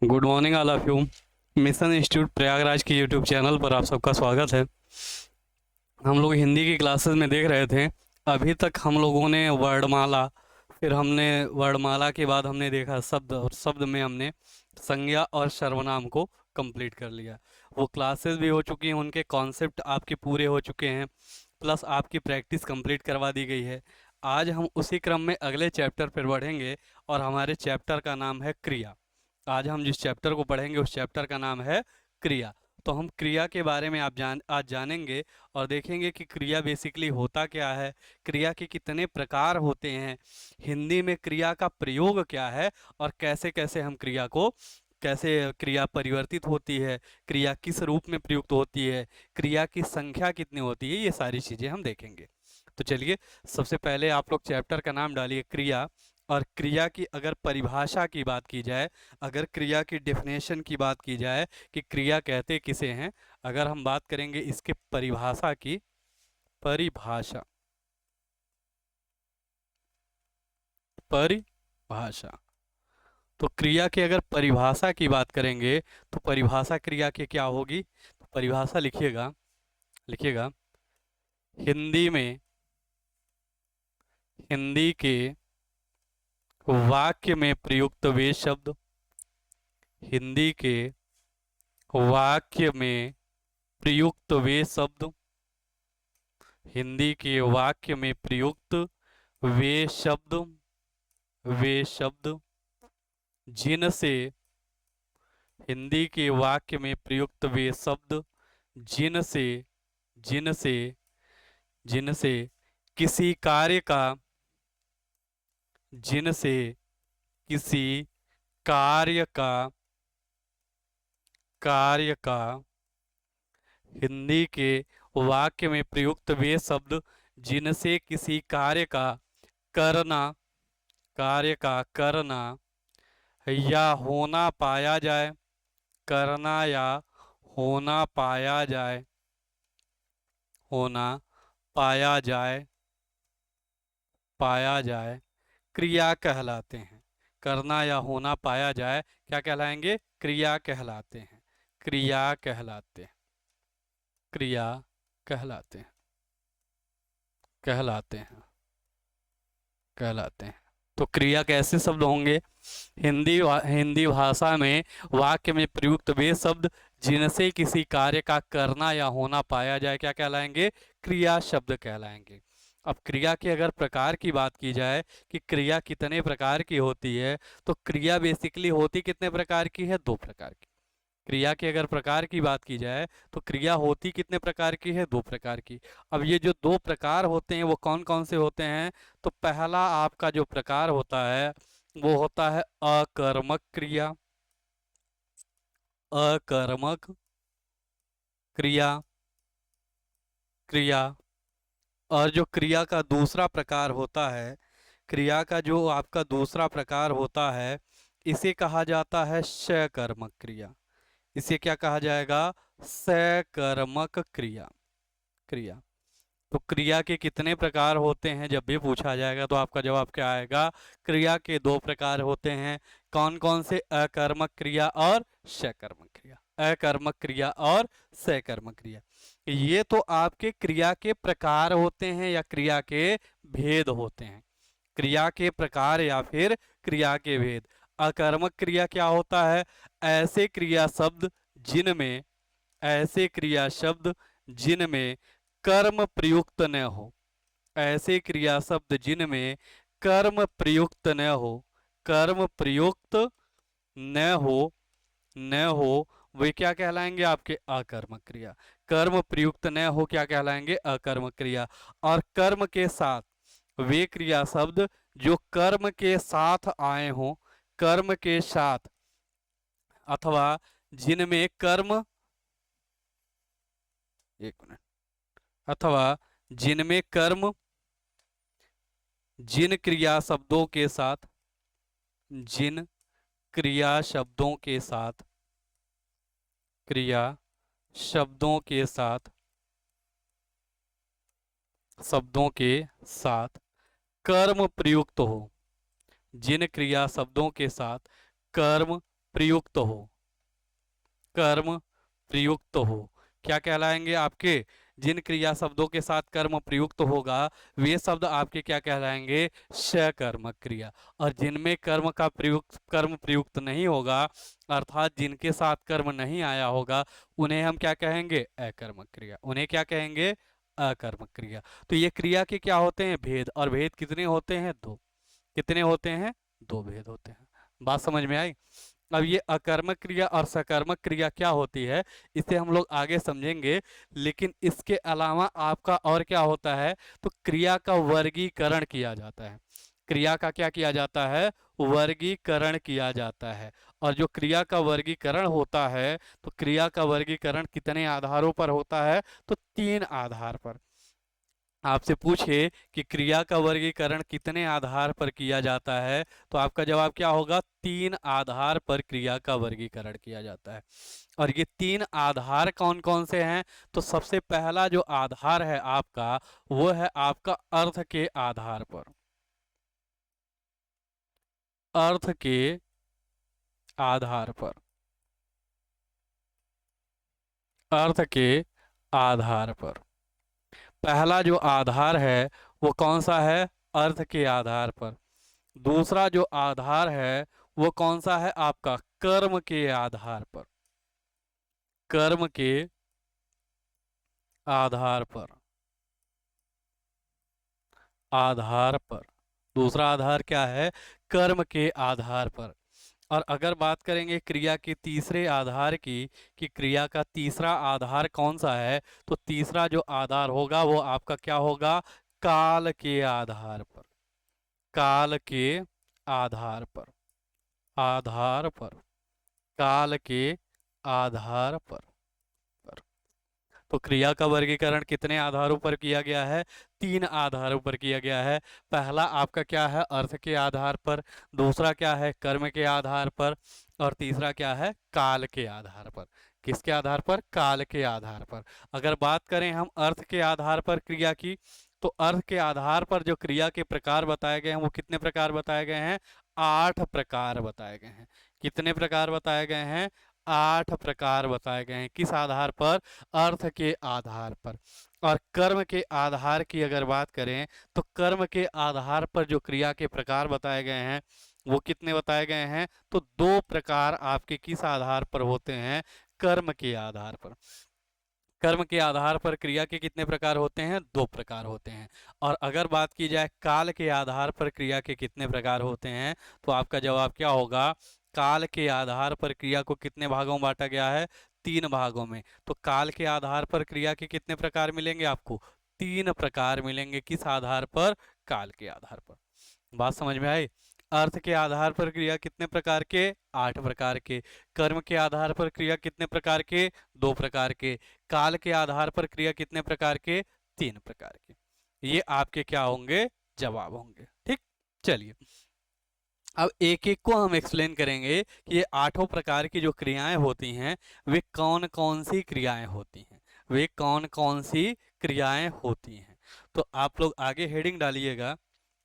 Good morning all of you. Mission institute Prayagraj के YouTube channel पर आप सबका स्वागत है। हम लोग हिंदी की क्लासेस में देख रहे थे। अभी तक हम लोगों ने वर्णमाला, फिर हमने वर्णमाला के बाद हमने देखा शब्द, और शब्द में हमने संज्ञा और सर्वनाम को कंप्लीट कर लिया। वो क्लासेस भी हो चुकी हैं, उनके कॉन्सेप्ट आपके पूरे हो चुके हैं, प्लस आपकी प्रैक्टिस कंप्लीट करवा दी गई है। आज हम उसी क्रम में अगले चैप्टर पर बढ़ेंगे और हमारे चैप्टर का नाम है क्रिया। आज हम जिस चैप्टर को पढ़ेंगे उस चैप्टर का नाम है क्रिया। तो हम क्रिया के बारे में आज जानेंगे और देखेंगे कि क्रिया बेसिकली होता क्या है, क्रिया के कितने प्रकार होते हैं, हिंदी में क्रिया का प्रयोग क्या है, और कैसे कैसे हम क्रिया को, कैसे क्रिया परिवर्तित होती है, क्रिया किस रूप में प्रयुक्त होती है, क्रिया की संख्या कितनी होती है, ये सारी चीज़ें हम देखेंगे। तो चलिए, सबसे पहले आप लोग चैप्टर का नाम डालिए क्रिया। और क्रिया की अगर परिभाषा की बात की जाए, अगर क्रिया की डेफिनेशन की बात की जाए कि क्रिया कहते किसे हैं, अगर हम बात करेंगे इसके परिभाषा की, परिभाषा, परिभाषा, तो क्रिया की अगर परिभाषा की बात करेंगे तो परिभाषा क्रिया की क्या होगी, तो परिभाषा लिखिएगा, लिखिएगा, हिंदी में, हिंदी के वाक्य में प्रयुक्त वे शब्द, हिंदी के वाक्य में प्रयुक्त वे शब्द, हिंदी के वाक्य में प्रयुक्त वे शब्द, वे शब्द जिनसे, हिंदी के वाक्य में प्रयुक्त वे शब्द जिनसे, जिनसे, जिनसे किसी कार्य का, जिनसे किसी कार्य का, कार्य का, हिंदी के वाक्य में प्रयुक्त वे शब्द जिनसे किसी कार्य का करना, कार्य का करना या होना पाया जाए, करना या होना पाया जाए, होना पाया जाए, पाया जाए, क्रिया कहलाते हैं। करना या होना पाया जाए क्या कहलाएंगे, क्रिया कहलाते हैं, क्रिया कहलाते हैं, क्रिया कहलाते हैं, कहलाते हैं, कहलाते हैं। तो क्रिया कैसे शब्द होंगे, हिंदी भाषा में वाक्य में प्रयुक्त वे शब्द जिनसे किसी कार्य का करना या होना पाया जाए क्या कहलाएंगे, क्रिया शब्द कहलाएंगे। अब क्रिया के अगर प्रकार की बात की जाए कि क्रिया कितने प्रकार की होती है, तो क्रिया बेसिकली होती कितने प्रकार की है, दो प्रकार की। क्रिया के अगर प्रकार की बात की जाए तो क्रिया होती कितने प्रकार की है, दो प्रकार की। अब ये जो दो प्रकार होते हैं वो कौन कौन से होते हैं, तो पहला आपका जो प्रकार होता है वो होता है अकर्मक क्रिया, अकर्मक क्रिया, क्रिया। और जो क्रिया का दूसरा प्रकार होता है, क्रिया का जो आपका दूसरा प्रकार होता है, इसे कहा जाता है सकर्मक क्रिया। इसे क्या कहा जाएगा, सकर्मक क्रिया, क्रिया। तो क्रिया के कितने प्रकार होते हैं जब भी पूछा जाएगा तो आपका जवाब क्या आएगा, क्रिया के दो प्रकार होते हैं। कौन कौन से, अकर्मक क्रिया और सकर्मक क्रिया, अकर्मक क्रिया और सकर्मक क्रिया। ये तो आपके क्रिया के प्रकार होते हैं या क्रिया के भेद होते हैं, क्रिया के प्रकार या फिर क्रिया के भेद। अकर्मक क्रिया क्या होता है, ऐसे क्रिया शब्द जिनमें, ऐसे क्रिया शब्द जिनमें कर्म प्रयुक्त न हो, ऐसे क्रिया शब्द जिनमें कर्म प्रयुक्त न हो, कर्म प्रयुक्त न हो, न हो, वे क्या कहलाएंगे, आपके अकर्मक क्रिया। कर्म प्रयुक्त न हो क्या कहलाएंगे, अकर्मक क्रिया। और कर्म के साथ, वे क्रिया शब्द जो कर्म के साथ आए हों, कर्म के साथ, अथवा जिनमें कर्म, एक मिनट, अथवा जिनमें कर्म, जिन क्रिया शब्दों के साथ, जिन क्रिया शब्दों के साथ, क्रिया शब्दों के साथ, शब्दों के साथ कर्म प्रयुक्त हो, जिन क्रिया शब्दों के साथ कर्म प्रयुक्त हो, कर्म प्रयुक्त हो, क्या कहलाएंगे आपके? जिन क्रिया शब्दों के साथ कर्म प्रयुक्त होगा वे शब्द आपके क्या कहलाएंगे? सकर्मक क्रिया। और जिनमें कर्म प्रयुक्त नहीं होगा, अर्थात जिनके साथ कर्म नहीं आया होगा, उन्हें हम क्या कहेंगे? अकर्मक क्रिया। उन्हें क्या कहेंगे? अकर्मक क्रिया। तो ये क्रिया के क्या होते हैं? भेद। और भेद कितने होते हैं? दो। कितने होते हैं? दो भेद होते हैं। बात समझ में आई? अब ये अकर्मक क्रिया और सकर्मक क्रिया क्या होती है, इसे हम लोग आगे समझेंगे। लेकिन इसके अलावा आपका और क्या होता है? तो क्रिया का वर्गीकरण किया जाता है। क्रिया का क्या किया जाता है? वर्गीकरण किया जाता है। और जो क्रिया का वर्गीकरण होता है, तो क्रिया का वर्गीकरण कितने आधारों पर होता है? तो तीन आधार पर। आपसे पूछे कि क्रिया का वर्गीकरण कितने आधार पर किया जाता है, तो आपका जवाब क्या होगा? तीन आधार पर क्रिया का वर्गीकरण किया जाता है। और ये तीन आधार कौन कौन से हैं? तो सबसे पहला जो आधार है आपका, वो है आपका अर्थ के आधार पर। अर्थ के आधार पर। अर्थ के आधार पर पहला जो आधार है वो कौन सा है? अर्थ के आधार पर। दूसरा जो आधार है वो कौन सा है आपका? कर्म के आधार पर। कर्म के आधार पर। आधार पर। दूसरा आधार क्या है? कर्म के आधार पर। और अगर बात करेंगे क्रिया के तीसरे आधार की, कि क्रिया का तीसरा आधार कौन सा है, तो तीसरा जो आधार होगा वो आपका क्या होगा? काल के आधार पर। काल के आधार पर। आधार पर। काल के आधार पर। तो क्रिया का वर्गीकरण कितने आधारों पर किया गया है? तीन आधारों पर किया गया है। पहला आपका क्या है? अर्थ के आधार पर। दूसरा क्या है? कर्म के आधार पर। और तीसरा क्या है? काल के आधार पर। किसके आधार पर? काल के आधार पर। अगर बात करें हम अर्थ के आधार पर क्रिया की, तो अर्थ के आधार पर जो क्रिया के प्रकार बताए गए हैं वो कितने प्रकार बताए गए हैं? 8 प्रकार बताए गए हैं। कितने प्रकार बताए गए हैं? 8 प्रकार बताए गए हैं। किस आधार पर? अर्थ के आधार पर। और कर्म के आधार की अगर बात करें, तो कर्म के आधार पर जो क्रिया के प्रकार बताए गए हैं वो कितने बताए गए हैं? तो 2 प्रकार आपके किस आधार पर होते हैं? कर्म के आधार पर। कर्म के आधार पर क्रिया के कितने प्रकार होते हैं? 2 प्रकार होते हैं। और अगर बात की जाए काल के आधार पर क्रिया के कितने प्रकार होते हैं, तो आपका जवाब क्या होगा? काल के आधार पर क्रिया को कितने भागों में बांटा गया है? 3 भागों में। तो काल के आधार पर क्रिया के कितने प्रकार मिलेंगे आपको? 3 प्रकार मिलेंगे। किस आधार पर? काल के आधार पर। बात समझ में आई? अर्थ के आधार पर क्रिया कितने प्रकार के? 8 प्रकार के। कर्म के आधार पर क्रिया कितने प्रकार के? 2 प्रकार के। काल के आधार पर क्रिया कितने प्रकार के? 3 प्रकार के। ये आपके क्या होंगे? जवाब होंगे। ठीक। चलिए, अब एक एक को हम एक्सप्लेन करेंगे कि ये 8 प्रकार की जो क्रियाएं होती हैं वे कौन कौन सी क्रियाएं होती हैं। वे कौन कौन सी क्रियाएं होती हैं। तो आप लोग आगे हेडिंग डालिएगा।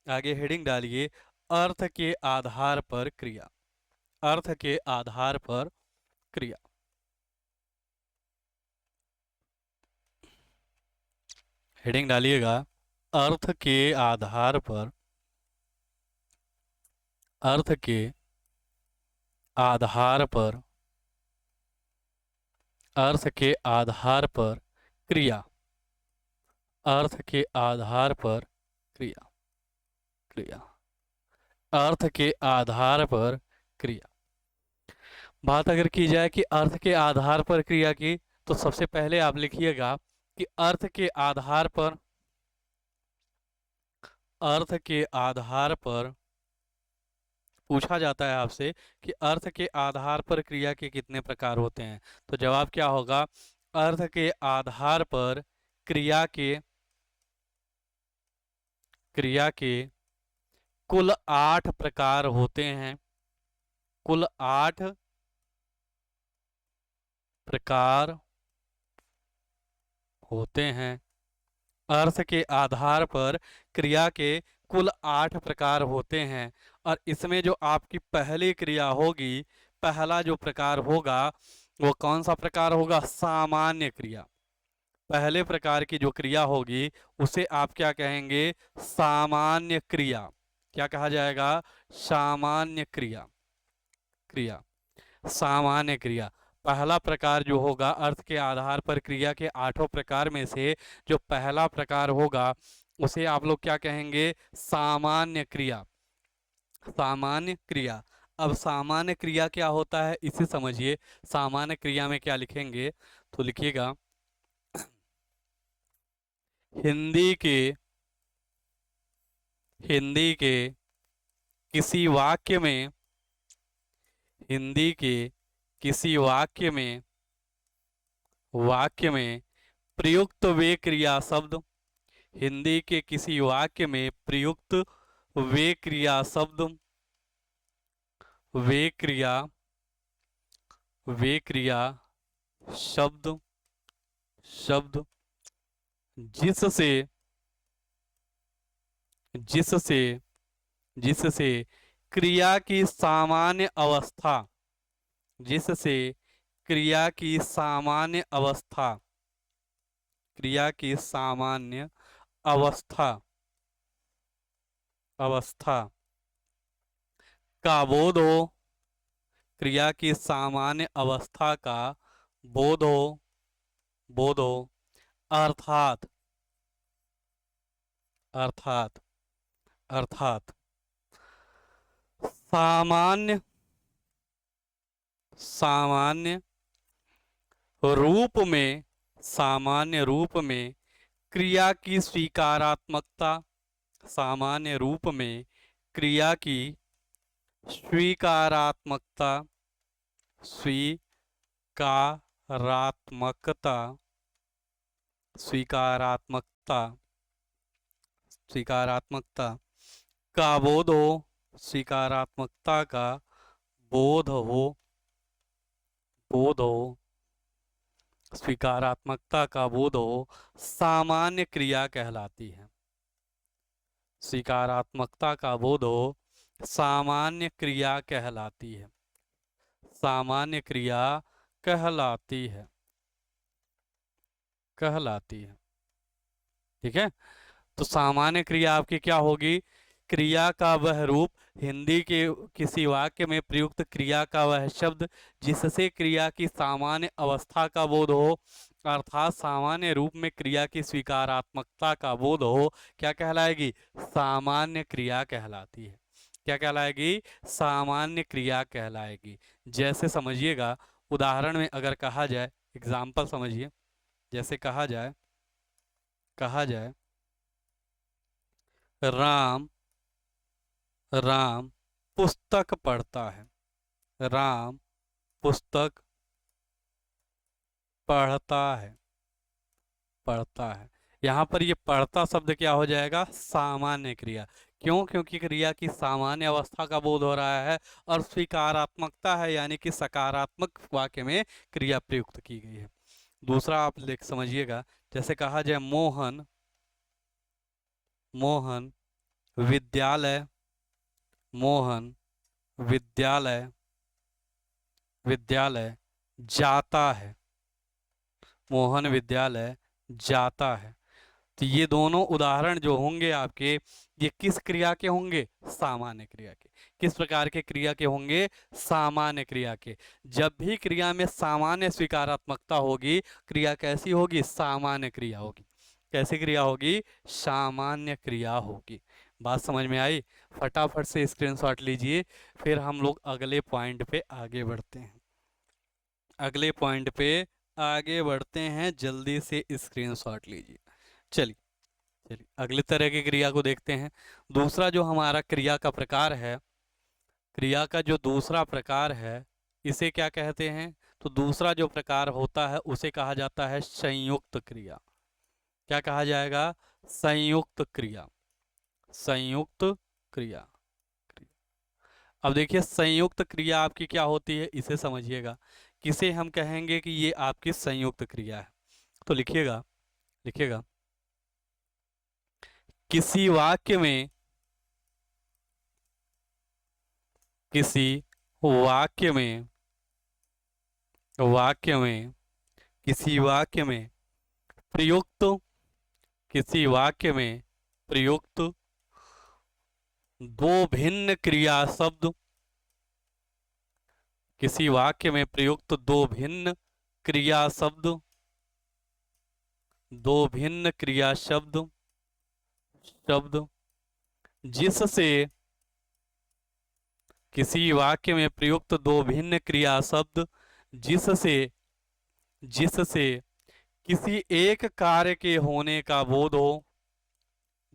आगे हेडिंग डालिए, अर्थ के आधार पर क्रिया। अर्थ के आधार पर क्रिया। हेडिंग डालिएगा, अर्थ के आधार पर। अर्थ के आधार पर। अर्थ के आधार पर क्रिया। अर्थ के आधार पर क्रिया। क्रिया। अर्थ के आधार पर क्रिया। बात अगर की जाए कि अर्थ के आधार पर क्रिया की, तो सबसे पहले आप लिखिएगा कि अर्थ के आधार पर। अर्थ के आधार पर पूछा जाता है आपसे कि अर्थ के आधार पर क्रिया के कितने प्रकार होते हैं, तो जवाब क्या होगा? अर्थ के आधार पर क्रिया के कुल 8 प्रकार होते हैं। कुल 8 प्रकार होते हैं। अर्थ के आधार पर क्रिया के कुल 8 प्रकार होते हैं। और इसमें जो आपकी पहली क्रिया होगी, पहला जो प्रकार होगा वो कौन सा प्रकार होगा? सामान्य क्रिया। पहले प्रकार की जो क्रिया होगी उसे आप क्या कहेंगे? सामान्य क्रिया। क्या कहा जाएगा? सामान्य क्रिया। क्रिया, सामान्य क्रिया। पहला प्रकार जो होगा, अर्थ के आधार पर क्रिया के आठों प्रकार में से जो पहला प्रकार होगा उसे आप लोग क्या कहेंगे? सामान्य क्रिया। सामान्य क्रिया। अब सामान्य क्रिया क्या होता है इसे समझिए। सामान्य क्रिया में क्या लिखेंगे? तो लिखिएगा, हिंदी के हिंदी के किसी वाक्य में हिंदी के किसी वाक्य में प्रयुक्त वे क्रिया शब्द, हिंदी के किसी वाक्य में प्रयुक्त वे क्रिया शब्द, वे क्रिया वे क्रिया शब्द शब्द जिससे जिससे जिससे क्रिया की सामान्य अवस्था जिससे क्रिया की सामान्य अवस्था क्रिया की सामान्य अवस्था अवस्था का बोध हो, क्रिया की सामान्य अवस्था का बोध हो अर्थात अर्थात अर्थात सामान्य सामान्य रूप में सामान्य रूप में क्रिया की स्वीकारात्मकता, सामान्य रूप में क्रिया की स्वीकारात्मकता स्वीकारात्मकता स्वीकारात्मकता स्वीकारात्मकता का बोध हो, स्वीकारात्मकता का बोध हो बोध हो स्वीकारात्मकता का बोध हो सामान्य क्रिया कहलाती है। स्वीकारात्मकता का बोध हो सामान्य क्रिया कहलाती है। सामान्य क्रिया कहलाती है। ठीक है। तो सामान्य क्रिया आपकी क्या होगी? क्रिया का वह रूप, हिंदी के किसी वाक्य में प्रयुक्त क्रिया का वह शब्द जिससे क्रिया की सामान्य अवस्था का बोध हो, अर्थात सामान्य रूप में क्रिया की स्वीकारात्मकता का बोध हो, क्या कहलाएगी? सामान्य क्रिया कहलाती है। क्या कहलाएगी? सामान्य क्रिया कहलाएगी। जैसे समझिएगा, उदाहरण में अगर कहा जाए, एग्जाम्पल समझिए, जैसे कहा जाए राम राम पुस्तक पढ़ता है। राम पुस्तक पढ़ता है। यहाँ पर ये पढ़ता शब्द क्या हो जाएगा? सामान्य क्रिया। क्यों? क्योंकि क्रिया की सामान्य अवस्था का बोध हो रहा है और स्वीकारात्मकता है, यानी कि सकारात्मक वाक्य में क्रिया प्रयुक्त की गई है। दूसरा आप लिख समझिएगा, जैसे कहा जाए मोहन विद्यालय मोहन विद्यालय विद्यालय जाता है। मोहन विद्यालय जाता है। तो ये दोनों उदाहरण जो होंगे आपके, ये किस क्रिया के होंगे? सामान्य क्रिया के। किस प्रकार के क्रिया के होंगे? सामान्य क्रिया के। जब भी क्रिया में सामान्य स्वीकारात्मकता होगी, क्रिया कैसी होगी? सामान्य क्रिया होगी। कैसी क्रिया होगी? सामान्य क्रिया होगी। बात समझ में आई? फटाफट से स्क्रीनशॉट लीजिए, फिर हम लोग अगले पॉइंट पे आगे बढ़ते हैं। जल्दी से स्क्रीनशॉट लीजिए। चलिए चलिए अगले तरह की क्रिया को देखते हैं। दूसरा जो हमारा क्रिया का प्रकार है, क्रिया का जो दूसरा प्रकार है, इसे क्या कहते हैं? तो दूसरा जो प्रकार होता है उसे कहा जाता है संयुक्त क्रिया। क्या कहा जाएगा? संयुक्त क्रिया। संयुक्त क्रिया। अब देखिए, संयुक्त क्रिया आपकी क्या होती है इसे समझिएगा। किसे हम कहेंगे कि ये आपकी संयुक्त क्रिया है? तो लिखिएगा लिखिएगा, किसी वाक्य में किसी वाक्य में वाक्य में, किसी वाक्य में प्रयुक्त, किसी वाक्य में प्रयुक्त दो भिन्न क्रिया शब्द, किसी वाक्य में प्रयुक्त दो भिन्न क्रिया शब्द, दो भिन्न क्रिया शब्द, शब्द जिससे, किसी वाक्य में प्रयुक्त दो भिन्न क्रिया शब्द जिससे, जिससे किसी एक कार्य के होने का बोध हो,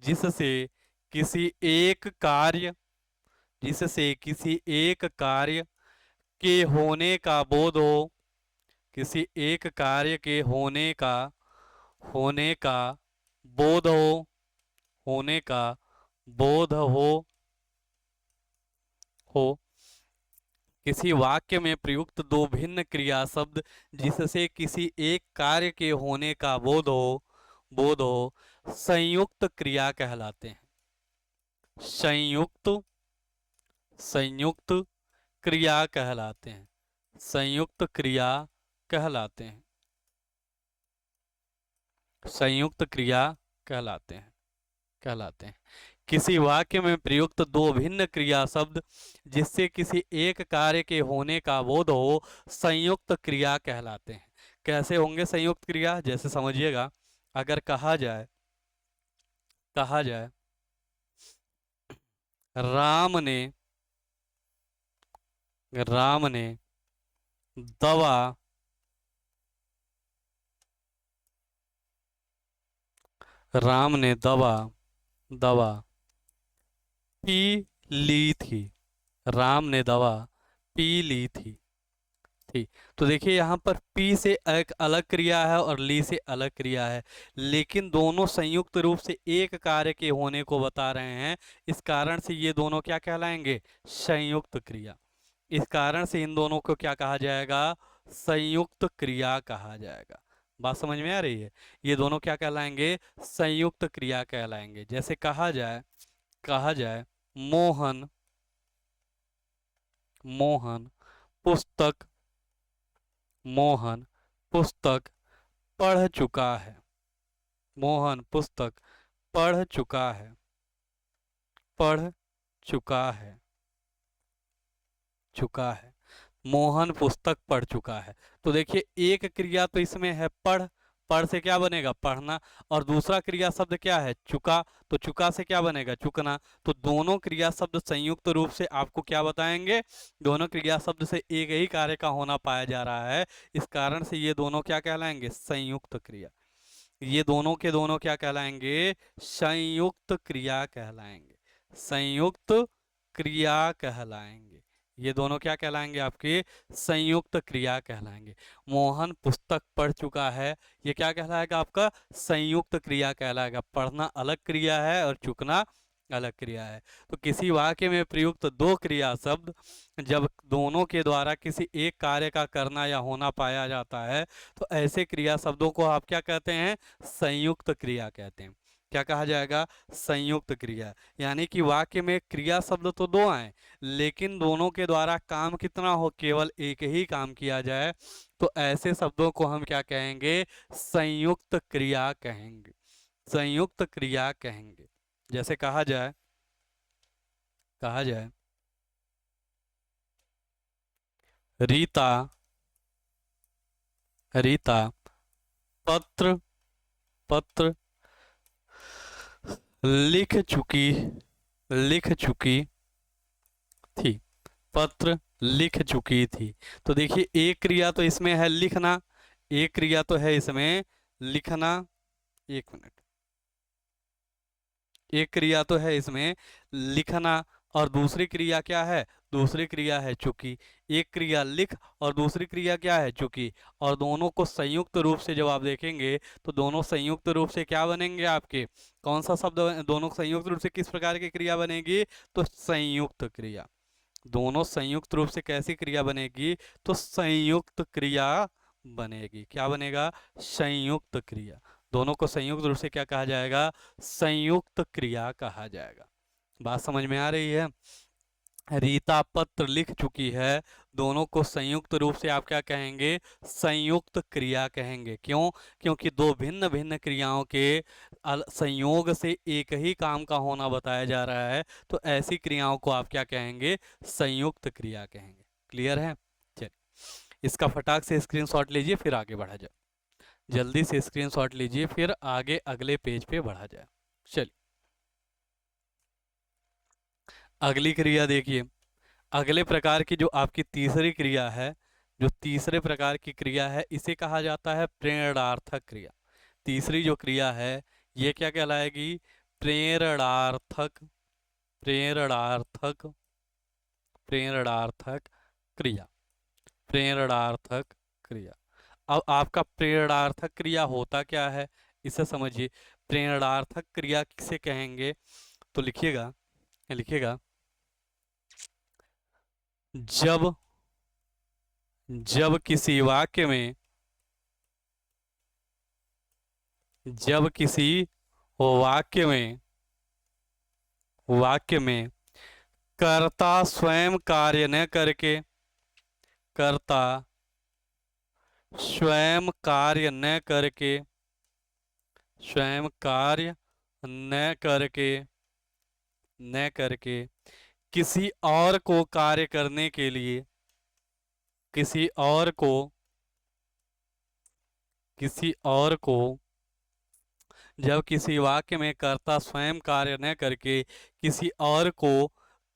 जिससे किसी एक कार्य, जिससे किसी एक कार्य के होने का बोध हो, किसी एक कार्य के होने का, होने का बोध हो, होने का बोध हो किसी वाक्य में प्रयुक्त दो भिन्न क्रिया शब्द जिससे किसी एक कार्य के होने का बोध हो, बोध हो संयुक्त क्रिया कहलाते हैं। संयुक्त, संयुक्त क्रिया कहलाते हैं, संयुक्त क्रिया कहलाते हैं, संयुक्त क्रिया कहलाते हैं, कहलाते हैं। किसी वाक्य में प्रयुक्त दो भिन्न क्रिया शब्द जिससे किसी एक कार्य के होने का बोध हो संयुक्त क्रिया कहलाते हैं। कैसे होंगे संयुक्त क्रिया, जैसे समझिएगा, अगर कहा जाए, कहा जाए राम ने, राम ने दवा, राम ने दवा, दवा पी ली थी, राम ने दवा पी ली थी, थी। तो देखिए यहाँ पर पी से एक अलग क्रिया है और ली से अलग क्रिया है, लेकिन दोनों संयुक्त रूप से एक कार्य के होने को बता रहे हैं। इस कारण से ये दोनों क्या कहलाएंगे, संयुक्त क्रिया। इस कारण से इन दोनों को क्या कहा जाएगा, संयुक्त क्रिया कहा जाएगा। बात समझ में आ रही है? ये दोनों क्या कहलाएंगे, संयुक्त क्रिया कहलाएंगे। जैसे कहा जाए, कहा जाए मोहन, मोहन पुस्तक, मोहन पुस्तक पढ़ चुका है, मोहन पुस्तक पढ़ चुका है, पढ़ चुका है, चुका है। मोहन पुस्तक पढ़ चुका है। तो देखिए एक क्रिया तो इसमें है पढ़, पढ़ से क्या बनेगा, पढ़ना। और दूसरा क्रिया शब्द क्या है, चुका, तो चुका से क्या बनेगा, चुकना। तो दोनों क्रिया शब्द संयुक्त रूप से आपको क्या बताएंगे, दोनों क्रिया शब्द से एक ही कार्य का होना पाया जा रहा है। इस कारण से ये दोनों क्या कहलाएंगे, संयुक्त क्रिया। ये दोनों के दोनों क्या कहलाएंगे, संयुक्त क्रिया कहलाएंगे, संयुक्त क्रिया कहलाएंगे। ये दोनों क्या कहलाएंगे, आपके संयुक्त क्रिया कहलाएंगे। मोहन पुस्तक पढ़ चुका है, ये क्या कहलाएगा, आपका संयुक्त क्रिया कहलाएगा। पढ़ना अलग क्रिया है और चुकना अलग क्रिया है। तो किसी वाक्य में प्रयुक्त दो क्रिया शब्द जब दोनों के द्वारा किसी एक कार्य का करना या होना पाया जाता है, तो ऐसे क्रिया शब्दों को आप क्या कहते हैं, संयुक्त क्रिया कहते हैं। क्या कहा जाएगा, संयुक्त क्रिया। यानी कि वाक्य में क्रिया शब्द तो दो आए, लेकिन दोनों के द्वारा काम कितना हो, केवल एक ही काम किया जाए, तो ऐसे शब्दों को हम क्या कहेंगे, संयुक्त क्रिया कहेंगे, संयुक्त क्रिया कहेंगे। जैसे कहा जाए, कहा जाए रीता, रीता पत्र, पत्र लिख चुकी, लिख चुकी थी, पत्र लिख चुकी थी। तो देखिए एक क्रिया तो इसमें है लिखना, एक क्रिया तो है इसमें लिखना, एक मिनट, एक क्रिया तो है इसमें लिखना और दूसरी क्रिया क्या है, दूसरी क्रिया है चुकी। एक क्रिया लिख और दूसरी क्रिया क्या है, चुकी। और दोनों को संयुक्त रूप से जब आप देखेंगे तो दोनों संयुक्त रूप से क्या बनेंगे आपके, कौन सा शब्द दोनों संयुक्त रूप से किस प्रकार की क्रिया बनेगी, तो संयुक्त क्रिया। दोनों संयुक्त रूप से कैसी क्रिया बनेगी, तो संयुक्त क्रिया बनेगी। क्या बनेगा, संयुक्त क्रिया। दोनों को संयुक्त रूप से क्या कहा जाएगा, संयुक्त क्रिया कहा जाएगा। बात समझ में आ रही है? रीता पत्र लिख चुकी है, दोनों को संयुक्त रूप से आप क्या कहेंगे? संयुक्त क्रिया कहेंगे। क्यों? क्योंकि दो भिन्न भिन्न क्रियाओं के संयोग से एक ही काम का होना बताया जा रहा है, तो ऐसी क्रियाओं को आप क्या कहेंगे? संयुक्त क्रिया कहेंगे। क्लियर है? चलिए, इसका फटाक से स्क्रीनशॉट लीजिए, फिर आगे बढ़ा जाए। जल्दी से स्क्रीनशॉट लीजिए, फिर आगे अगले पेज पे बढ़ा जाए। चलिए, अगली क्रिया देखिए। अगले प्रकार की जो आपकी तीसरी क्रिया है, जो तीसरे प्रकार की क्रिया है, इसे कहा जाता है प्रेरणार्थक क्रिया। तीसरी जो क्रिया है, ये क्या कहलाएगी? प्रेरणार्थक, प्रेरणार्थक, प्रेरणार्थक क्रिया, प्रेरणार्थक क्रिया। अब आपका प्रेरणार्थक क्रिया होता क्या है, इसे समझिए। प्रेरणार्थक क्रिया किसे कहेंगे? तो लिखिएगा, लिखिएगा, जब जब किसी वाक्य में, जब किसी वाक्य में, वाक्य में कर्ता स्वयं कार्य न करके, कर्ता स्वयं कार्य न करके, स्वयं कार्य न करके, न करके किसी और को कार्य करने के लिए, किसी और को, किसी और को, जब किसी वाक्य में कर्ता स्वयं कार्य न करके किसी और को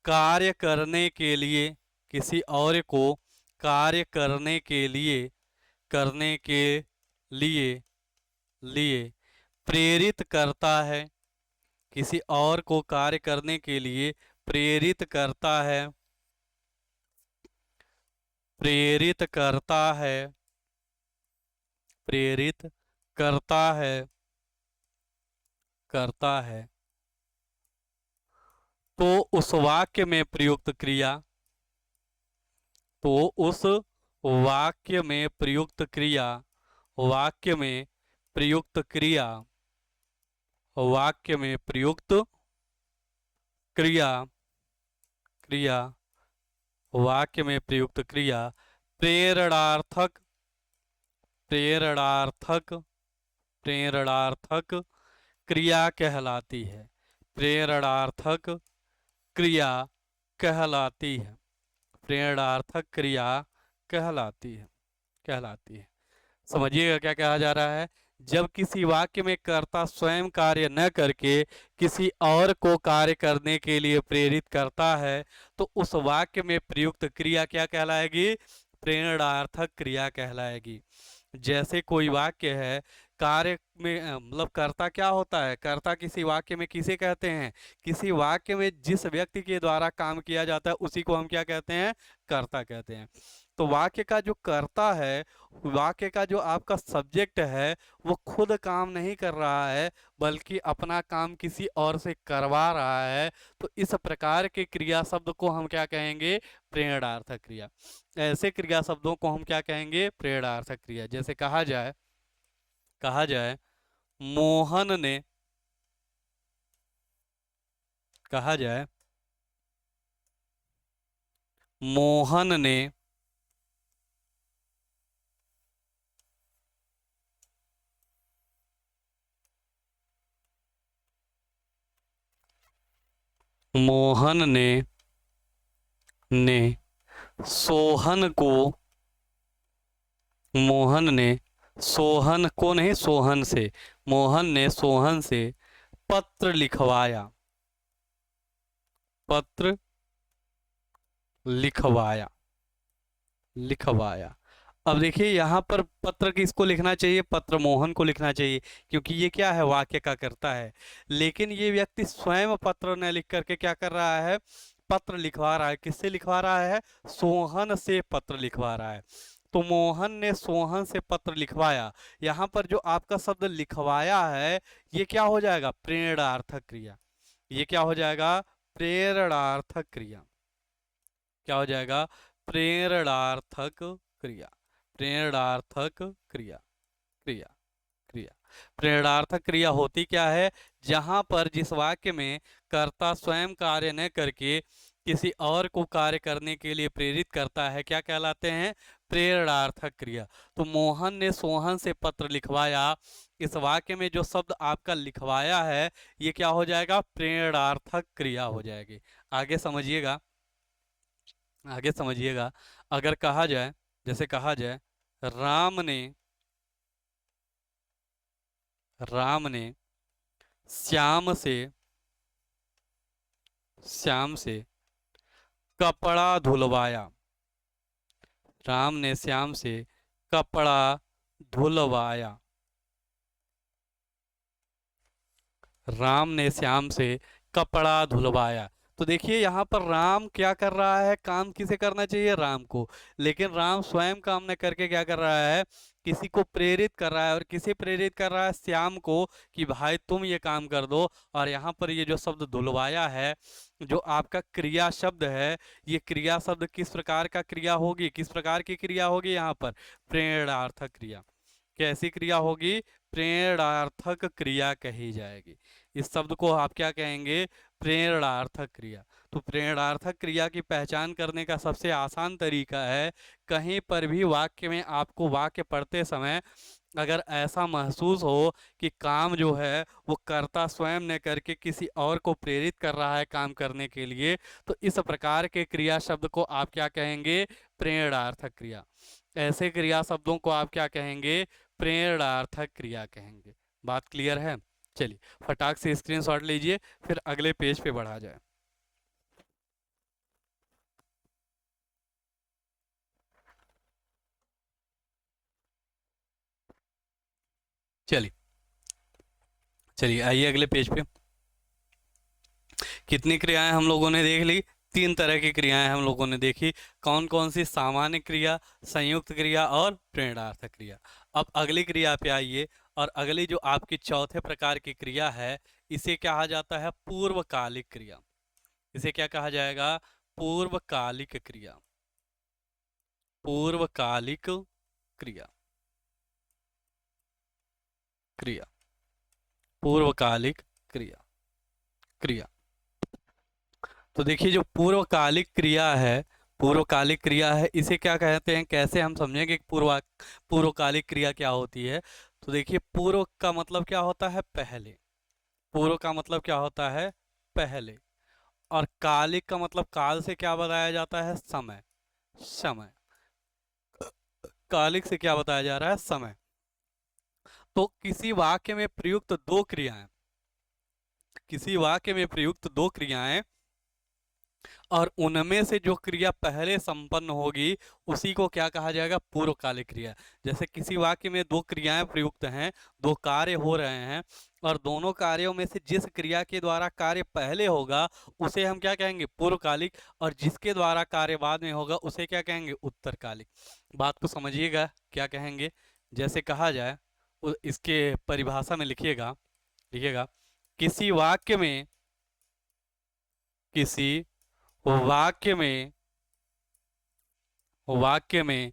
कार्य करने के लिए, किसी और को कार्य करने के लिए, करने के लिए, लिए प्रेरित करता है, किसी और को कार्य करने के लिए प्रेरित करता है, प्रेरित करता है, प्रेरित करता है, करता है, तो उस वाक्य में प्रयुक्त क्रिया, तो उस वाक्य में प्रयुक्त क्रिया, वाक्य में प्रयुक्त क्रिया, वाक्य में प्रयुक्त क्रिया, क्रिया, वाक्य में प्रयुक्त क्रिया प्रेरणार्थक, प्रेरणार्थक, प्रेरणार्थक क्रिया कहलाती है। प्रेरणार्थक क्रिया कहलाती है, प्रेरणार्थक क्रिया कहलाती है, कहलाती है। समझिएगा क्या कहा जा रहा है। जब किसी वाक्य में कर्ता स्वयं कार्य न करके किसी और को कार्य करने के लिए प्रेरित करता है, तो उस वाक्य में प्रयुक्त क्रिया क्या कहलाएगी? प्रेरणार्थक क्रिया कहलाएगी। जैसे कोई वाक्य है, कार्य में मतलब कर्ता क्या होता है? कर्ता किसी वाक्य में किसे कहते हैं? किसी वाक्य में जिस व्यक्ति के द्वारा काम किया जाता है उसी को हम क्या कहते हैं? कर्ता कहते हैं। तो वाक्य का जो कर्ता है, वाक्य का जो आपका सब्जेक्ट है, वो खुद काम नहीं कर रहा है, बल्कि अपना काम किसी और से करवा रहा है। तो इस प्रकार के क्रिया शब्द को हम क्या कहेंगे? प्रेरणार्थक क्रिया। ऐसे क्रिया शब्दों को हम क्या कहेंगे? प्रेरणार्थक क्रिया। जैसे कहा जाए, कहा जाए मोहन ने, कहा जाए मोहन ने, मोहन ने सोहन को, मोहन ने सोहन को नहीं, सोहन से, मोहन ने सोहन से पत्र लिखवाया, पत्र लिखवाया, लिखवाया। अब देखिए यहाँ पर पत्र किसको लिखना चाहिए? पत्र मोहन को लिखना चाहिए, क्योंकि ये क्या है? वाक्य का कर्ता है। लेकिन ये व्यक्ति स्वयं पत्र न लिख करके क्या कर रहा है? पत्र लिखवा रहा है। किससे लिखवा रहा है? सोहन से पत्र लिखवा रहा है। तो मोहन ने सोहन से पत्र लिखवाया। यहाँ पर जो आपका शब्द लिखवाया है, ये क्या हो जाएगा? प्रेरणार्थक क्रिया। ये क्या हो जाएगा? प्रेरणार्थक क्रिया। क्या हो जाएगा? प्रेरणार्थक क्रिया, प्रेरणार्थक क्रिया, क्रिया, क्रिया। प्रेरणार्थक क्रिया होती क्या है? जहां पर जिस वाक्य में कर्ता स्वयं कार्य न करके किसी और को कार्य करने के लिए प्रेरित करता है, क्या कहलाते हैं? प्रेरणार्थक क्रिया। तो मोहन ने सोहन से पत्र लिखवाया, इस वाक्य में जो शब्द आपका लिखवाया है ये क्या हो जाएगा? प्रेरणार्थक क्रिया हो जाएगी। आगे समझिएगा, आगे समझिएगा। अगर कहा जाए, जैसे कहा जाए राम ने, राम ने श्याम से, श्याम से कपड़ा धुलवाया, राम ने श्याम से कपड़ा धुलवाया, राम ने श्याम से कपड़ा धुलवाया। तो देखिए यहाँ पर राम क्या कर रहा है? काम किसे करना चाहिए? राम को। लेकिन राम स्वयं काम न करके क्या कर रहा है? किसी को प्रेरित कर रहा है। और किसे प्रेरित कर रहा है? श्याम को, कि भाई तुम ये काम कर दो। और यहाँ पर ये जो शब्द धुलवाया है, जो आपका क्रिया शब्द है, ये क्रिया शब्द किस प्रकार का क्रिया होगी? किस प्रकार की क्रिया होगी? यहाँ पर प्रेरणार्थक क्रिया। कैसी क्रिया होगी? प्रेरणार्थक क्रिया कही जाएगी। इस शब्द को आप क्या कहेंगे? प्रेरणार्थक क्रिया। तो प्रेरणार्थक क्रिया की पहचान करने का सबसे आसान तरीका है, कहीं पर भी वाक्य में आपको वाक्य पढ़ते समय अगर ऐसा महसूस हो कि काम जो है वो कर्ता स्वयं ने करके किसी और को प्रेरित कर रहा है काम करने के लिए, तो इस प्रकार के क्रिया शब्द को आप क्या कहेंगे? प्रेरणार्थक क्रिया। ऐसे क्रिया शब्दों को आप क्या कहेंगे? प्रेरणार्थक क्रिया कहेंगे। बात क्लियर है? चलिए फटाक से स्क्रीनशॉट लीजिए, फिर अगले पेज पे बढ़ा जाए। चलिए, चलिए आइए अगले पेज पे। कितनी क्रियाएं हम लोगों ने देख ली? 3 तरह की क्रियाएं हम लोगों ने देखी। कौन कौन सी? सामान्य क्रिया, संयुक्त क्रिया और प्रेरणार्थक क्रिया। अब अगली क्रिया पे आइए, और अगली जो आपकी चौथे प्रकार की क्रिया है, इसे कहा जाता है पूर्वकालिक क्रिया। इसे क्या कहा जाएगा? पूर्वकालिक क्रिया। पूर्वकालिक क्रिया, क्रिया, पूर्वकालिक क्रिया, क्रिया। तो देखिए जो पूर्वकालिक क्रिया है, पूर्वकालिक क्रिया है, इसे क्या कहते हैं? कैसे हम समझेंगे कि पूर्वकालिक क्रिया क्या होती है? तो देखिए पूर्व का मतलब क्या होता है? पहले। पूर्व का मतलब क्या होता है? पहले। और कालिक का मतलब काल से क्या बताया जाता है? समय। समय। कालिक से क्या बताया जा रहा है? समय। तो किसी वाक्य में प्रयुक्त दो क्रियाएं, किसी वाक्य में प्रयुक्त दो क्रियाएं, और उनमें से जो क्रिया पहले संपन्न होगी उसी को क्या कहा जाएगा? पूर्वकालिक क्रिया। जैसे किसी वाक्य में दो क्रियाएं प्रयुक्त हैं, दो कार्य हो रहे हैं, और दोनों कार्यों में से जिस क्रिया के द्वारा कार्य पहले होगा उसे हम क्या कहेंगे? पूर्वकालिक। और जिसके द्वारा कार्य बाद में होगा उसे क्या कहेंगे? उत्तरकालिक। बात को समझिएगा क्या कहेंगे। जैसे कहा जाए, इसके परिभाषा में लिखिएगा, लिखिएगा किसी वाक्य में, किसी वाक्य में, वाक्य में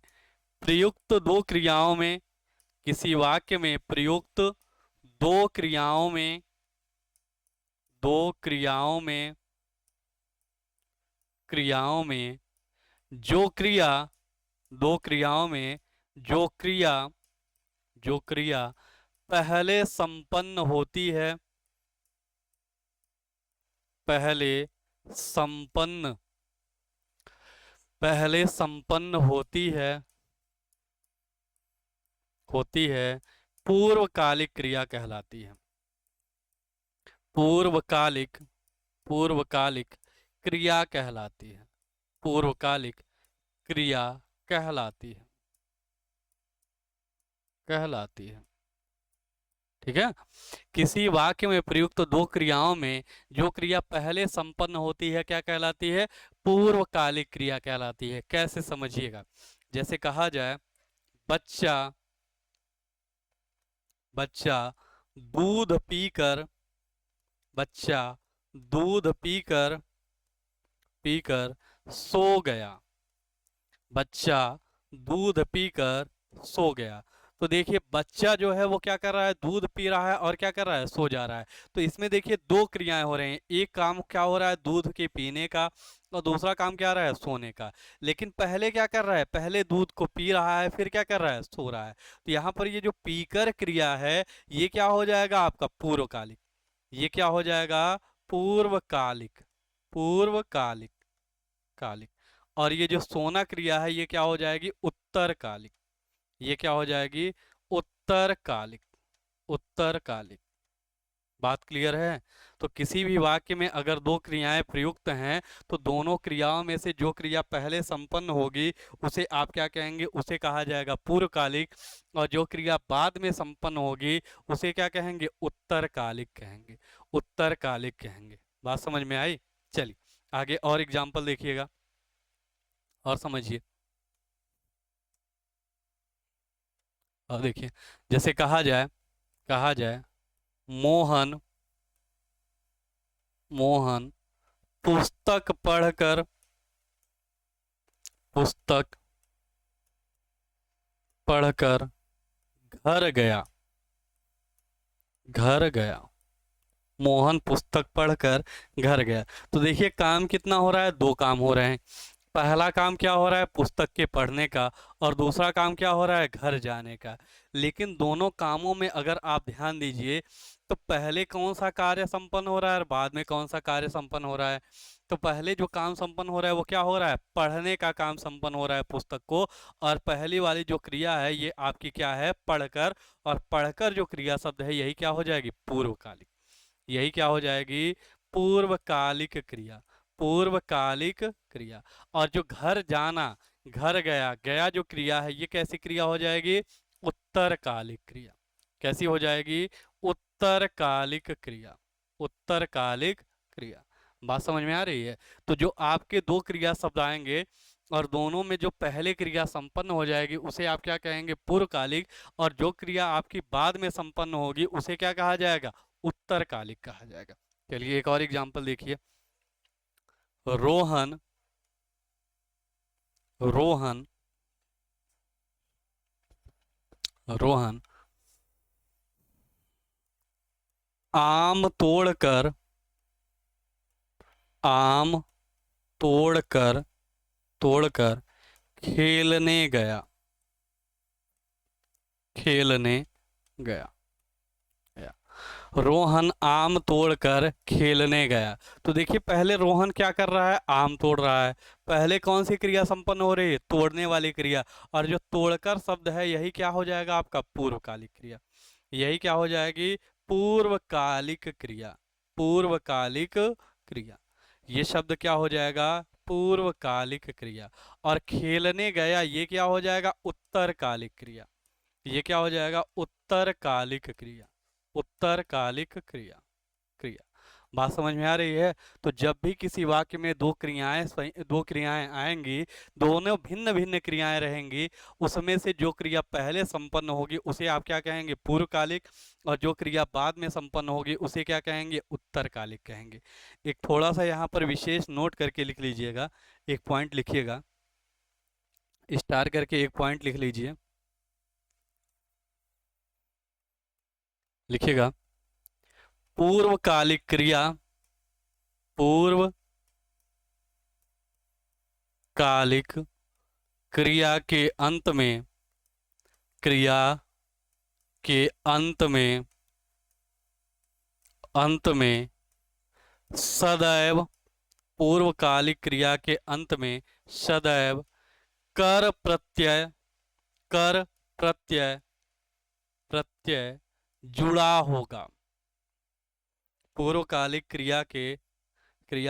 प्रयुक्त दो क्रियाओं में, किसी वाक्य में प्रयुक्त दो क्रियाओं में, दो क्रियाओं में, क्रियाओं में जो क्रिया, दो क्रियाओं में जो क्रिया, जो क्रिया पहले संपन्न होती है, पहले संपन्न, पहले संपन्न होती है, होती है, पूर्वकालिक क्रिया कहलाती है। पूर्वकालिक, पूर्वकालिक क्रिया कहलाती है। पूर्वकालिक क्रिया कहलाती है, कहलाती है। ठीक है। किसी वाक्य में प्रयुक्त दो क्रियाओं में जो क्रिया पहले संपन्न होती है क्या कहलाती है? पूर्वकालिक क्रिया कहलाती है। कैसे? समझिएगा। जैसे कहा जाए बच्चा, बच्चा दूध पीकर, बच्चा दूध पीकर, पीकर सो गया, बच्चा दूध पीकर सो गया। तो देखिए बच्चा जो है वो क्या कर रहा है? दूध पी रहा है, और क्या कर रहा है? सो जा रहा है। तो इसमें देखिए दो क्रियाएं हो रही हैं। एक काम क्या हो रहा है? दूध के पीने का, और दूसरा काम क्या रहा है, सोने का। लेकिन पहले क्या कर रहा है, पहले दूध को पी रहा है, फिर क्या कर रहा है, सो रहा है। तो यहाँ पर ये जो पीकर क्रिया है, ये क्या हो जाएगा आपका, पूर्वकालिक। ये क्या हो जाएगा, पूर्वकालिक। पूर्वकालिक, कालिक। और ये जो सोना क्रिया है, ये क्या हो जाएगी, उत्तरकालिक। ये क्या हो जाएगी, उत्तरकालिक। उत्तरकालिक। बात क्लियर है। तो किसी भी वाक्य में अगर दो क्रियाएं प्रयुक्त हैं, तो दोनों क्रियाओं में से जो क्रिया पहले संपन्न होगी, उसे आप क्या कहेंगे, उसे कहा जाएगा पूर्वकालिक। और जो क्रिया बाद में संपन्न होगी, उसे क्या कहेंगे, उत्तरकालिक कहेंगे। उत्तरकालिक कहेंगे। बात समझ में आई। चलिए आगे और एग्जाम्पल देखिएगा और समझिए। और देखिए, जैसे कहा जाए मोहन मोहन पुस्तक पढ़कर पुस्तक पढ़कर घर गया। घर गया। मोहन पुस्तक पढ़कर घर गया। तो देखिए काम कितना हो रहा है, दो काम हो रहे हैं। पहला काम क्या हो रहा है, पुस्तक के पढ़ने का। और दूसरा काम क्या हो रहा है, घर जाने का। लेकिन दोनों कामों में अगर आप ध्यान दीजिए, तो पहले कौन सा कार्य संपन्न हो रहा है और बाद में कौन सा कार्य संपन्न हो रहा है। तो पहले जो काम संपन्न हो रहा है वो क्या हो रहा है, पढ़ने का काम संपन्न हो रहा है पुस्तक को। और पहली वाली जो क्रिया है, ये आपकी क्या है, पढ़कर। और पढ़कर जो क्रिया शब्द है, यही क्या हो जाएगी, पूर्वकालिक। यही क्या हो जाएगी, पूर्वकालिक क्रिया। पूर्वकालिक क्रिया। और जो घर जाना, घर गया, गया जो क्रिया है, ये कैसी क्रिया हो जाएगी, उत्तरकालिक क्रिया। कैसी हो जाएगी, उत्तरकालिक क्रिया। उत्तरकालिक क्रिया। बात समझ में आ रही है। तो जो आपके दो क्रिया शब्द आएंगे, और दोनों में जो पहले क्रिया संपन्न हो जाएगी, उसे आप क्या कहेंगे, पूर्वकालिक। और जो क्रिया आपकी बाद में संपन्न होगी, उसे क्या कहा जाएगा, उत्तरकालिक कहा जाएगा। चलिए एक और एग्जांपल देखिए। रोहन रोहन रोहन आम तोड़कर आम तोड़कर तोड़कर खेलने गया। खेलने गया। गया। रोहन आम तोड़कर खेलने गया। तो देखिए पहले रोहन क्या कर रहा है, आम तोड़ रहा है। पहले कौन सी क्रिया संपन्न हो रही है, तोड़ने वाली क्रिया। और जो तोड़कर शब्द है, यही क्या हो जाएगा आपका, पूर्वकालिक क्रिया। यही क्या हो जाएगी, पूर्वकालिक क्रिया। पूर्वकालिक क्रिया। ये शब्द क्या हो जाएगा, पूर्वकालिक क्रिया। और खेलने गया, ये क्या हो जाएगा, उत्तरकालिक क्रिया। ये क्या हो जाएगा, उत्तरकालिक क्रिया। उत्तरकालिक क्रिया। क्रिया। बात समझ में आ रही है। तो जब भी किसी वाक्य में दो क्रियाएं आएंगी, दोनों भिन्न भिन्न क्रियाएं रहेंगी, उसमें से जो क्रिया पहले संपन्न होगी, उसे आप क्या कहेंगे, पूर्वकालिक। और जो क्रिया बाद में संपन्न होगी, उसे क्या कहेंगे, उत्तरकालिक कहेंगे। एक थोड़ा सा यहाँ पर विशेष नोट करके लिख लीजिएगा। एक पॉइंट लिखिएगा, स्टार करके एक पॉइंट लिख लीजिए। लिखिएगा, पूर्वकालिक क्रिया, पूर्वकालिक क्रिया के अंत में, क्रिया के अंत में सदैव, पूर्वकालिक क्रिया के अंत में सदैव कर प्रत्यय, कर प्रत्यय, प्रत्यय जुड़ा होगा। पूर्वकालिक क्रिया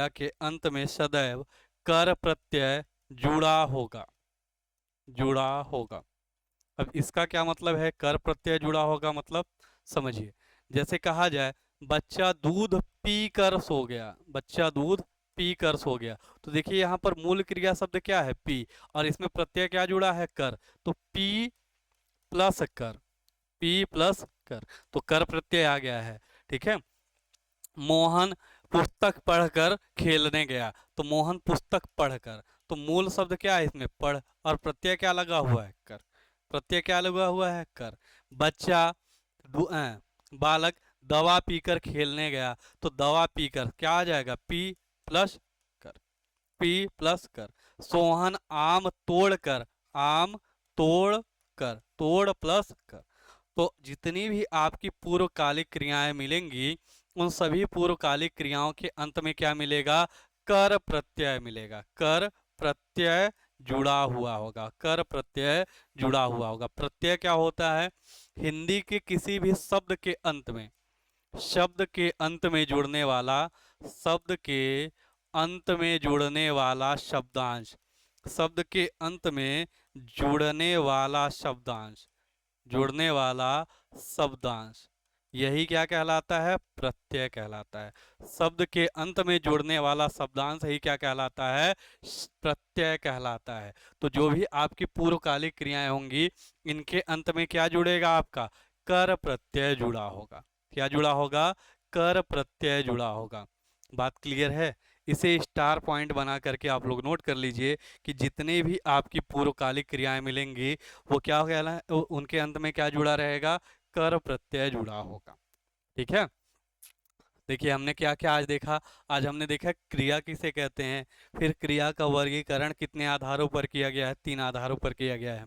के अंत में सदैव कर प्रत्यय जुड़ा होगा। जुड़ा होगा। अब इसका क्या मतलब है, कर प्रत्यय जुड़ा होगा मतलब, समझिए। जैसे कहा जाए, बच्चा दूध पी कर सो गया। बच्चा दूध पी कर सो गया। तो देखिए यहाँ पर मूल क्रिया शब्द क्या है, पी। और इसमें प्रत्यय क्या जुड़ा है, कर। तो पी प्लस कर, पी प्लस कर, तो कर प्रत्यय आ गया है। ठीक है। मोहन पुस्तक पढ़कर खेलने गया। तो मोहन पुस्तक पढ़कर, तो मूल शब्द क्या है इसमें, पढ़। और प्रत्यय क्या लगा हुआ है, कर। प्रत्यय क्या लगा हुआ है, कर। बच्चा बालक दवा पीकर खेलने गया। तो दवा पीकर क्या आ जाएगा, पी प्लस कर। पी प्लस कर। सोहन आम तोड़ कर, आम तोड़ कर, तोड़ प्लस कर। तो जितनी भी आपकी पूर्वकालिक क्रियाएं मिलेंगी, उन सभी पूर्वकालिक क्रियाओं के अंत में क्या मिलेगा? कर प्रत्यय मिलेगा। कर प्रत्यय जुड़ा हुआ होगा, कर प्रत्यय जुड़ा हुआ होगा। प्रत्यय क्या होता है? हिंदी के किसी भी शब्द के अंत में, शब्द के अंत में जुड़ने वाला, शब्द के अंत में जुड़ने वाला शब्दांश, शब्द के अंत में जुड़ने वाला शब्दांश, जुड़ने वाला शब्दांश, यही क्या कहलाता है? प्रत्यय कहलाता है। शब्द के अंत में जुड़ने वाला शब्दांश ही क्या कहलाता है? प्रत्यय कहलाता है। तो जो भी आपकी पूर्वकालिक क्रियाएं होंगी, इनके अंत में क्या जुड़ेगा? आपका कर प्रत्यय जुड़ा होगा। क्या जुड़ा होगा? कर प्रत्यय जुड़ा होगा। बात क्लियर है? इसे स्टार पॉइंट बना करके आप लोग नोट कर लीजिए कि जितने भी आपकी पूर्वकालिक क्रियाएं मिलेंगी, वो क्या कहला, उनके अंत में क्या जुड़ा रहेगा? कर प्रत्यय जुड़ा होगा। ठीक है। देखिए हमने क्या क्या आज देखा। आज हमने देखा क्रिया किसे कहते हैं, फिर क्रिया का वर्गीकरण कितने आधारों पर किया गया है? 3 आधारों पर किया गया है।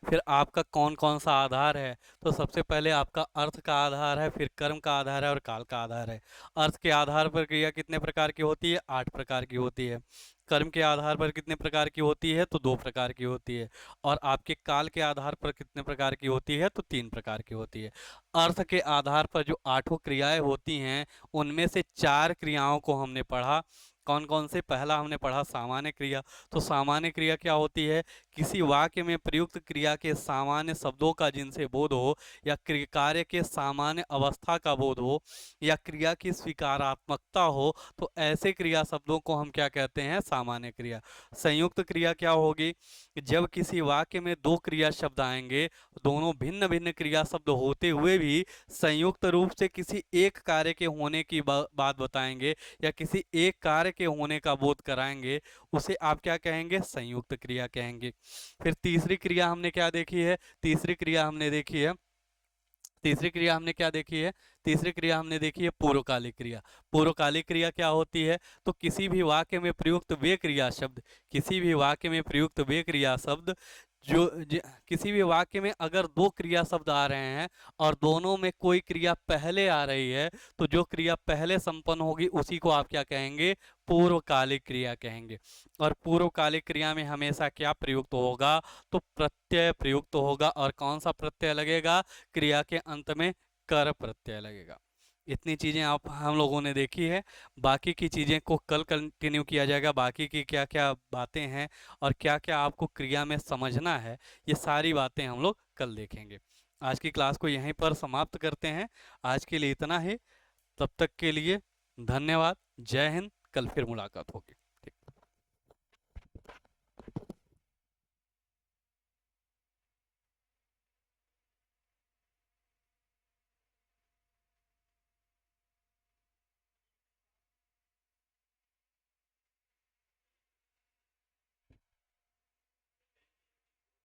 फिर आपका कौन कौन सा आधार है? तो सबसे पहले आपका अर्थ का आधार है, फिर कर्म का आधार है और काल का आधार है। अर्थ के आधार पर क्रिया कितने प्रकार की होती है? 8 प्रकार की होती है। कर्म के आधार पर कितने प्रकार की होती है? तो 2 प्रकार की होती है। और आपके काल के आधार पर कितने प्रकार की होती है? तो 3 प्रकार की होती है। अर्थ के आधार पर जो 8 क्रियाएं होती हैं, उनमें से 4 क्रियाओं को हमने पढ़ा। कौन कौन से? पहला हमने पढ़ा सामान्य क्रिया। तो सामान्य क्रिया क्या होती है? किसी वाक्य में प्रयुक्त क्रिया के सामान्य शब्दों का जिनसे बोध हो, या कार्य के सामान्य अवस्था का बोध हो, या क्रिया की स्वीकारात्मकता हो, तो ऐसे क्रिया शब्दों को हम क्या कहते हैं? सामान्य क्रिया। संयुक्त क्रिया क्या होगी? जब किसी वाक्य में 2 क्रिया शब्द आएंगे, दोनों भिन्न भिन्न क्रिया शब्द होते हुए भी संयुक्त रूप से किसी एक कार्य के होने की बात बताएंगे, या किसी एक कार्य के होने का बोध कराएंगे, उसे आप क्या कहेंगे? संयुक्त क्रिया कहेंगे। फिर तीसरी क्रिया हमने क्या देखी है? तीसरी क्रिया हमने देखी है, तीसरी क्रिया हमने क्या देखी है? तीसरी क्रिया हमने देखी है पूर्वकालिक क्रिया। पूर्वकालिक क्रिया क्या होती है? तो किसी भी वाक्य में प्रयुक्त वे क्रिया शब्द, किसी भी वाक्य में प्रयुक्त वे क्रिया शब्द किसी भी वाक्य में अगर 2 क्रिया शब्द आ रहे हैं और दोनों में कोई क्रिया पहले आ रही है, तो जो क्रिया पहले संपन्न होगी उसी को आप क्या कहेंगे? पूर्वकालिक क्रिया कहेंगे। और पूर्वकालिक क्रिया में हमेशा क्या प्रयुक्त होगा? तो प्रत्यय प्रयुक्त होगा। और कौन सा प्रत्यय लगेगा? क्रिया के अंत में कर प्रत्यय लगेगा। इतनी चीजें आप हम लोगों ने देखी है। बाकी की चीजें को कल कंटिन्यू किया जाएगा। बाकी की क्या क्या बातें हैं और क्या क्या आपको क्रिया में समझना है, ये सारी बातें हम लोग कल देखेंगे। आज की क्लास को यहीं पर समाप्त करते हैं। आज के लिए इतना ही। तब तक के लिए धन्यवाद। जय हिंद। कल फिर मुलाकात होगी।